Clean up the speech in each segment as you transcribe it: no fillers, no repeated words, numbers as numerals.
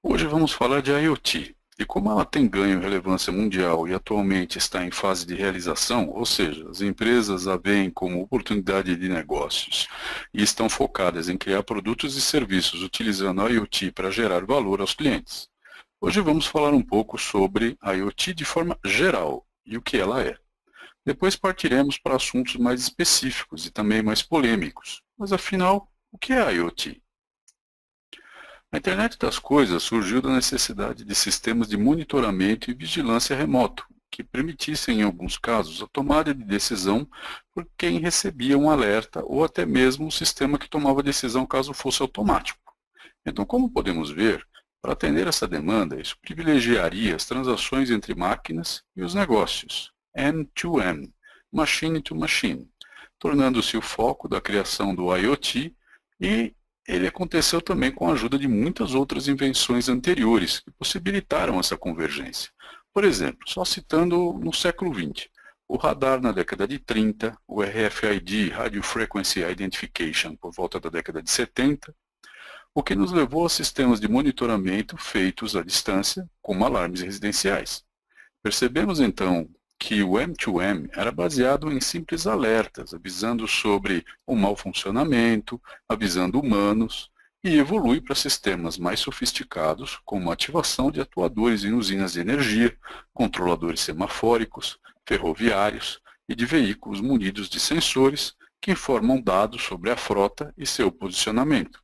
Hoje vamos falar de IoT e como ela tem ganho relevância mundial e atualmente está em fase de realização, ou seja, as empresas a veem como oportunidade de negócios e estão focadas em criar produtos e serviços utilizando a IoT para gerar valor aos clientes. Hoje vamos falar um pouco sobre a IoT de forma geral e o que ela é. Depois partiremos para assuntos mais específicos e também mais polêmicos. Mas afinal, o que é a IoT? A Internet das Coisas surgiu da necessidade de sistemas de monitoramento e vigilância remoto, que permitissem, em alguns casos, a tomada de decisão por quem recebia um alerta ou até mesmo o sistema que tomava a decisão caso fosse automático. Então, como podemos ver, para atender essa demanda, isso privilegiaria as transações entre máquinas e os negócios, end-to-end, machine to machine, tornando-se o foco da criação do IoT e ele aconteceu também com a ajuda de muitas outras invenções anteriores que possibilitaram essa convergência. Por exemplo, só citando no século XX, o radar na década de 30, o RFID, Radio Frequency Identification, por volta da década de 70, o que nos levou a sistemas de monitoramento feitos à distância, como alarmes residenciais. Percebemos então que o M2M era baseado em simples alertas, avisando sobre o mau funcionamento, avisando humanos, e evolui para sistemas mais sofisticados, como a ativação de atuadores em usinas de energia, controladores semafóricos, ferroviários e de veículos munidos de sensores que informam dados sobre a frota e seu posicionamento.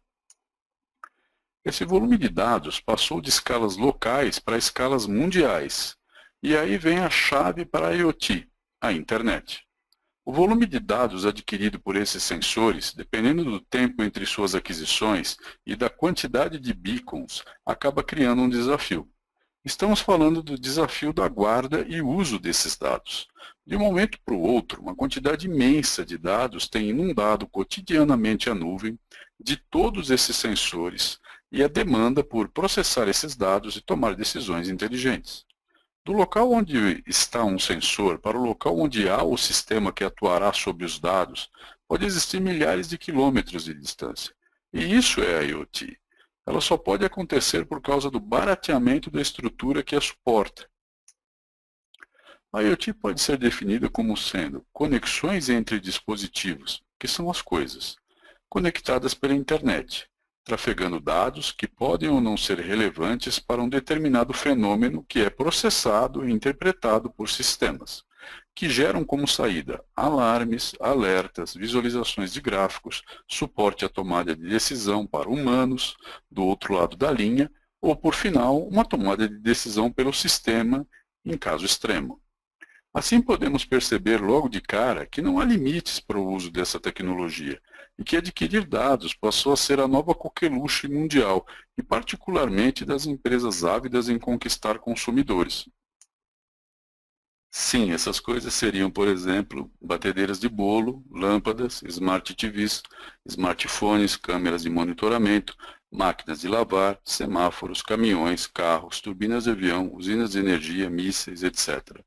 Esse volume de dados passou de escalas locais para escalas mundiais. E aí vem a chave para a IoT, a internet. O volume de dados adquirido por esses sensores, dependendo do tempo entre suas aquisições e da quantidade de beacons, acaba criando um desafio. Estamos falando do desafio da guarda e uso desses dados. De um momento para o outro, uma quantidade imensa de dados tem inundado cotidianamente a nuvem de todos esses sensores e a demanda por processar esses dados e tomar decisões inteligentes. Do local onde está um sensor para o local onde há o sistema que atuará sobre os dados, pode existir milhares de quilômetros de distância. E isso é a IoT. Ela só pode acontecer por causa do barateamento da estrutura que a suporta. A IoT pode ser definida como sendo conexões entre dispositivos, que são as coisas, conectadas pela internet, trafegando dados que podem ou não ser relevantes para um determinado fenômeno que é processado e interpretado por sistemas, que geram como saída alarmes, alertas, visualizações de gráficos, suporte à tomada de decisão para humanos, do outro lado da linha, ou, por final, uma tomada de decisão pelo sistema em caso extremo. Assim podemos perceber logo de cara que não há limites para o uso dessa tecnologia e que adquirir dados passou a ser a nova coqueluche mundial e particularmente das empresas ávidas em conquistar consumidores. Sim, essas coisas seriam, por exemplo, batedeiras de bolo, lâmpadas, smart TVs, smartphones, câmeras de monitoramento, máquinas de lavar, semáforos, caminhões, carros, turbinas de avião, usinas de energia, mísseis, etc.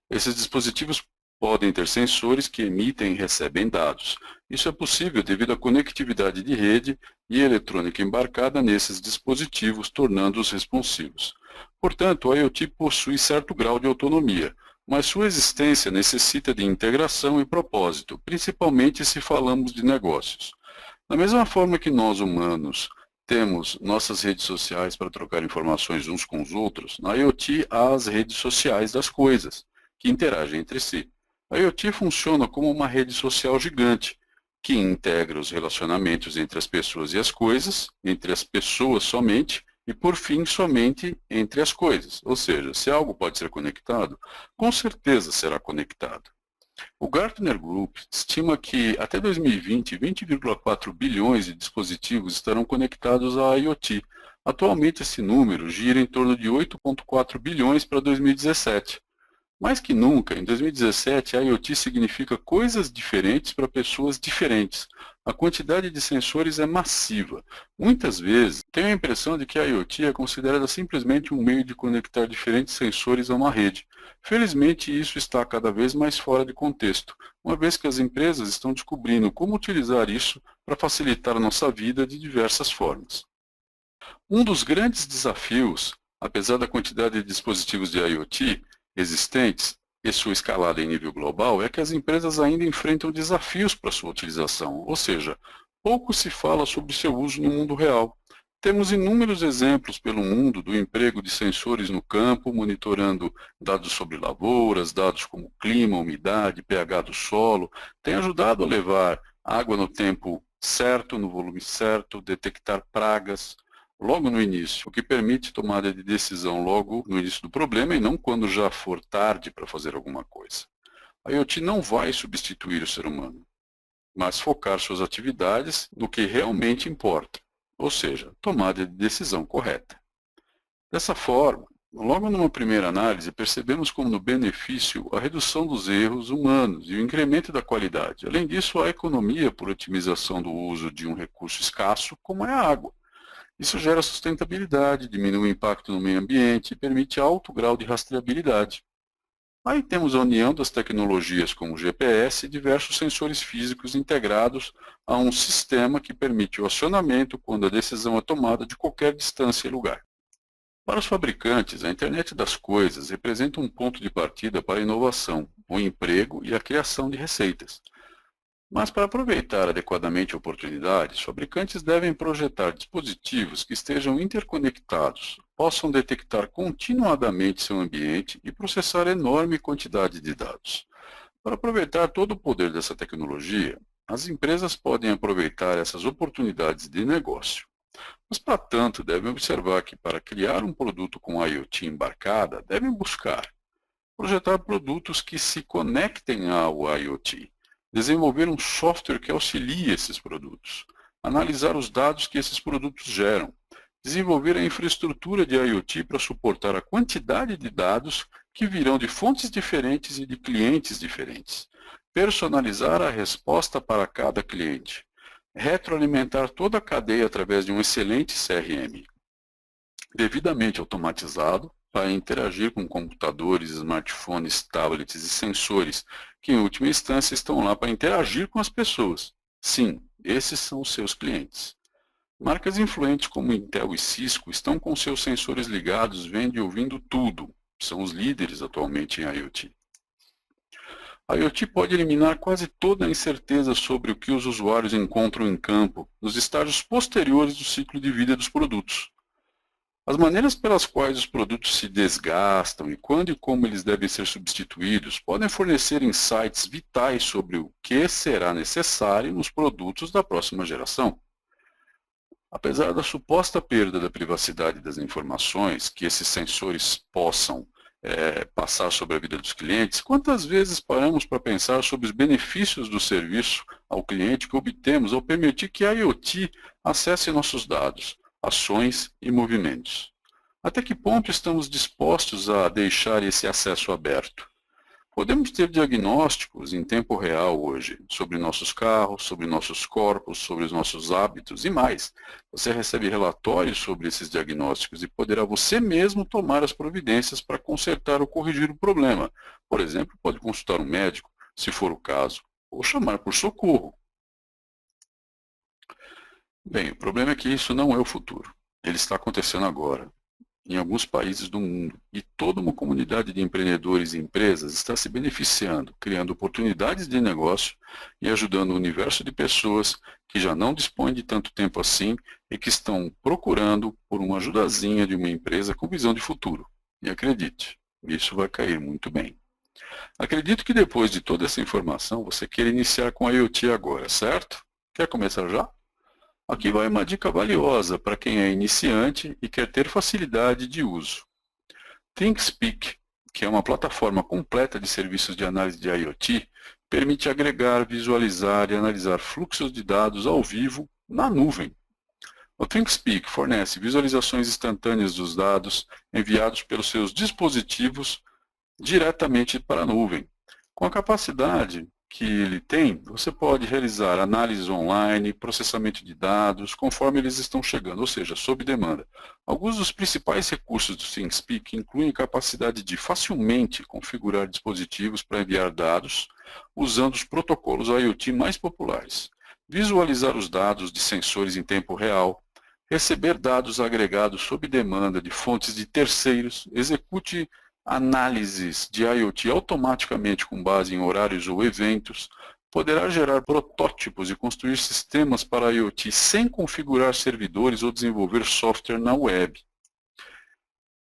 Esses dispositivos podem ter sensores que emitem e recebem dados. Isso é possível devido à conectividade de rede e eletrônica embarcada nesses dispositivos, tornando-os responsivos. Portanto, a IoT possui certo grau de autonomia, mas sua existência necessita de integração e propósito, principalmente se falamos de negócios. Da mesma forma que nós, humanos, temos nossas redes sociais para trocar informações uns com os outros, na IoT há as redes sociais das coisas, que interagem entre si. A IoT funciona como uma rede social gigante, que integra os relacionamentos entre as pessoas e as coisas, entre as pessoas somente, e por fim somente entre as coisas. Ou seja, se algo pode ser conectado, com certeza será conectado. O Gartner Group estima que até 2020, 20,4 bilhões de dispositivos estarão conectados à IoT. Atualmente esse número gira em torno de 8,4 bilhões para 2017. Mais que nunca, em 2017, a IoT significa coisas diferentes para pessoas diferentes. A quantidade de sensores é massiva. Muitas vezes, tenho a impressão de que a IoT é considerada simplesmente um meio de conectar diferentes sensores a uma rede. Felizmente, isso está cada vez mais fora de contexto, uma vez que as empresas estão descobrindo como utilizar isso para facilitar a nossa vida de diversas formas. Um dos grandes desafios, apesar da quantidade de dispositivos de IoT existentes e sua escalada em nível global, é que as empresas ainda enfrentam desafios para sua utilização, ou seja, pouco se fala sobre seu uso no mundo real. Temos inúmeros exemplos pelo mundo do emprego de sensores no campo, monitorando dados sobre lavouras, dados como clima, umidade, pH do solo, tem ajudado a levar água no tempo certo, no volume certo, detectar pragas logo no início, o que permite tomada de decisão logo no início do problema e não quando já for tarde para fazer alguma coisa. A IoT não vai substituir o ser humano, mas focar suas atividades no que realmente importa, ou seja, tomada de decisão correta. Dessa forma, logo numa primeira análise, percebemos como no benefício a redução dos erros humanos e o incremento da qualidade. Além disso, a economia por otimização do uso de um recurso escasso, como é a água. Isso gera sustentabilidade, diminui o impacto no meio ambiente e permite alto grau de rastreabilidade. Aí temos a união das tecnologias como GPS e diversos sensores físicos integrados a um sistema que permite o acionamento quando a decisão é tomada de qualquer distância e lugar. Para os fabricantes, a internet das coisas representa um ponto de partida para a inovação, o emprego e a criação de receitas. Mas para aproveitar adequadamente a oportunidade, os fabricantes devem projetar dispositivos que estejam interconectados, possam detectar continuadamente seu ambiente e processar enorme quantidade de dados. Para aproveitar todo o poder dessa tecnologia, as empresas podem aproveitar essas oportunidades de negócio. Mas, para tanto, devem observar que para criar um produto com IoT embarcada, devem buscar projetar produtos que se conectem ao IoT, desenvolver um software que auxilie esses produtos, analisar os dados que esses produtos geram, desenvolver a infraestrutura de IoT para suportar a quantidade de dados que virão de fontes diferentes e de clientes diferentes, personalizar a resposta para cada cliente, retroalimentar toda a cadeia através de um excelente CRM, devidamente automatizado, para interagir com computadores, smartphones, tablets e sensores, que em última instância estão lá para interagir com as pessoas. Sim, esses são os seus clientes. Marcas influentes como Intel e Cisco estão com seus sensores ligados, vendo e ouvindo tudo. São os líderes atualmente em IoT. A IoT pode eliminar quase toda a incerteza sobre o que os usuários encontram em campo, nos estágios posteriores do ciclo de vida dos produtos. As maneiras pelas quais os produtos se desgastam e quando e como eles devem ser substituídos podem fornecer insights vitais sobre o que será necessário nos produtos da próxima geração. Apesar da suposta perda da privacidade das informações que esses sensores possam passar sobre a vida dos clientes, quantas vezes paramos para pensar sobre os benefícios do serviço ao cliente que obtemos ao permitir que a IoT acesse nossos dados, ações e movimentos? Até que ponto estamos dispostos a deixar esse acesso aberto? Podemos ter diagnósticos em tempo real hoje sobre nossos carros, sobre nossos corpos, sobre os nossos hábitos e mais. Você recebe relatórios sobre esses diagnósticos e poderá você mesmo tomar as providências para consertar ou corrigir o problema. Por exemplo, pode consultar um médico, se for o caso, ou chamar por socorro. Bem, o problema é que isso não é o futuro. Ele está acontecendo agora, em alguns países do mundo, e toda uma comunidade de empreendedores e empresas está se beneficiando, criando oportunidades de negócio e ajudando o universo de pessoas que já não dispõem de tanto tempo assim e que estão procurando por uma ajudazinha de uma empresa com visão de futuro. E acredite, isso vai cair muito bem. Acredito que depois de toda essa informação, você quer iniciar com a IoT agora, certo? Quer começar já? Aqui vai uma dica valiosa para quem é iniciante e quer ter facilidade de uso. ThinkSpeak, que é uma plataforma completa de serviços de análise de IoT, permite agregar, visualizar e analisar fluxos de dados ao vivo na nuvem. O ThinkSpeak fornece visualizações instantâneas dos dados enviados pelos seus dispositivos diretamente para a nuvem. Com a capacidade que ele tem, você pode realizar análise online, processamento de dados, conforme eles estão chegando, ou seja, sob demanda. Alguns dos principais recursos do ThinkSpeak incluem a capacidade de facilmente configurar dispositivos para enviar dados usando os protocolos IoT mais populares, visualizar os dados de sensores em tempo real, receber dados agregados sob demanda de fontes de terceiros, execute análises de IoT automaticamente com base em horários ou eventos, poderá gerar protótipos e construir sistemas para IoT sem configurar servidores ou desenvolver software na web.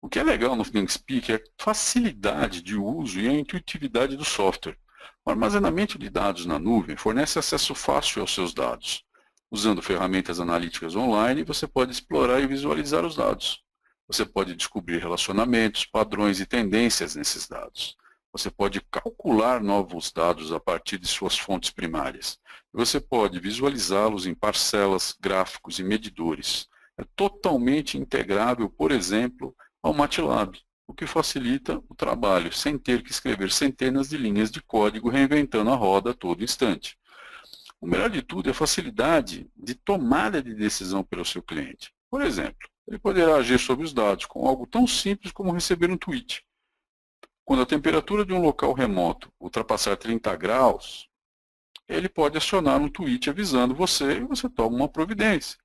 O que é legal no ThinkSpeak é a facilidade de uso e a intuitividade do software. O armazenamento de dados na nuvem fornece acesso fácil aos seus dados. Usando ferramentas analíticas online, você pode explorar e visualizar os dados. Você pode descobrir relacionamentos, padrões e tendências nesses dados. Você pode calcular novos dados a partir de suas fontes primárias. Você pode visualizá-los em parcelas, gráficos e medidores. É totalmente integrável, por exemplo, ao MATLAB, o que facilita o trabalho, sem ter que escrever centenas de linhas de código reinventando a roda a todo instante. O melhor de tudo é a facilidade de tomada de decisão pelo seu cliente. Por exemplo, ele poderá agir sobre os dados com algo tão simples como receber um tweet. Quando a temperatura de um local remoto ultrapassar 30 graus, ele pode acionar um tweet avisando você e você toma uma providência.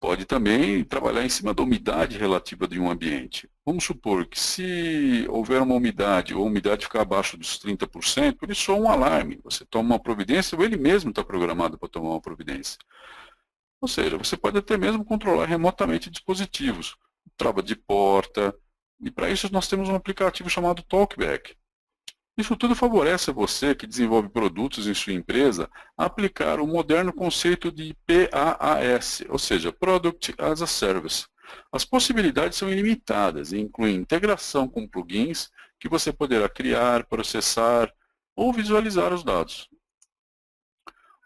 Pode também trabalhar em cima da umidade relativa de um ambiente. Vamos supor que se houver uma umidade ou a umidade ficar abaixo dos 30%, ele soa um alarme. Você toma uma providência ou ele mesmo está programado para tomar uma providência. Ou seja, você pode até mesmo controlar remotamente dispositivos, trava de porta, e para isso nós temos um aplicativo chamado Talkback. Isso tudo favorece a você que desenvolve produtos em sua empresa a aplicar o moderno conceito de PaaS, ou seja, Product as a Service. As possibilidades são ilimitadas e incluem integração com plugins que você poderá criar, processar ou visualizar os dados.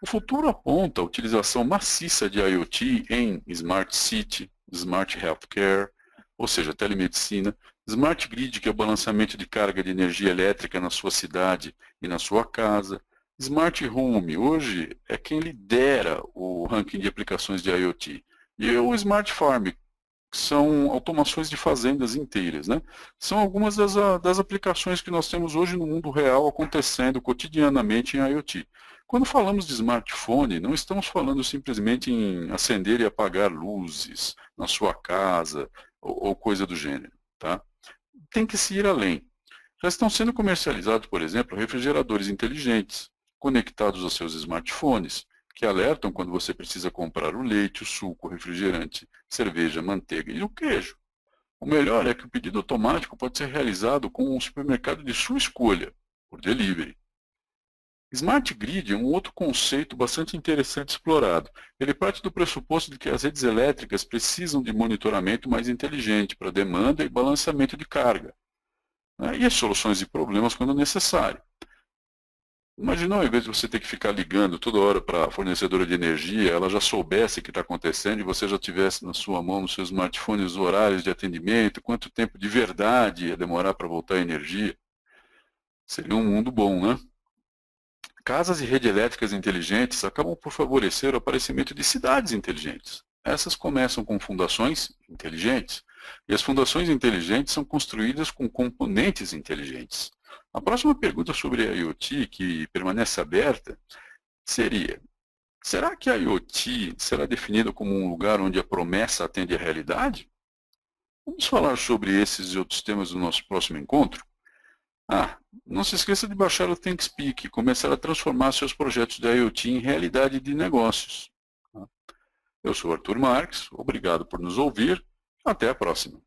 O futuro aponta a utilização maciça de IoT em Smart City, Smart Healthcare, ou seja, telemedicina, Smart Grid, que é o balanceamento de carga de energia elétrica na sua cidade e na sua casa. Smart Home, hoje, é quem lidera o ranking de aplicações de IoT. E o Smart Farm, que são automações de fazendas inteiras, né? São algumas das aplicações que nós temos hoje no mundo real acontecendo cotidianamente em IoT. Quando falamos de smartphone, não estamos falando simplesmente em acender e apagar luzes na sua casa ou coisa do gênero, tá? Tem que se ir além. Já estão sendo comercializados, por exemplo, refrigeradores inteligentes, conectados aos seus smartphones, que alertam quando você precisa comprar o leite, o suco, o refrigerante, cerveja, manteiga e o queijo. O melhor é que o pedido automático pode ser realizado com um supermercado de sua escolha, por delivery. Smart Grid é um outro conceito bastante interessante explorado. Ele parte do pressuposto de que as redes elétricas precisam de monitoramento mais inteligente para demanda e balanceamento de carga, né, e as soluções de problemas quando necessário. Imagina, ao invés de você ter que ficar ligando toda hora para a fornecedora de energia, ela já soubesse o que está acontecendo e você já tivesse na sua mão, no seu smartphone, os horários de atendimento, quanto tempo de verdade ia demorar para voltar a energia. Seria um mundo bom, né? Casas e redes elétricas inteligentes acabam por favorecer o aparecimento de cidades inteligentes. Essas começam com fundações inteligentes, e as fundações inteligentes são construídas com componentes inteligentes. A próxima pergunta sobre a IoT, que permanece aberta, seria: será que a IoT será definida como um lugar onde a promessa atende à realidade? Vamos falar sobre esses e outros temas no nosso próximo encontro? Não se esqueça de baixar o ThinkSpeak e começar a transformar seus projetos de IoT em realidade de negócios. Eu sou Arthur Marques, obrigado por nos ouvir, até a próxima.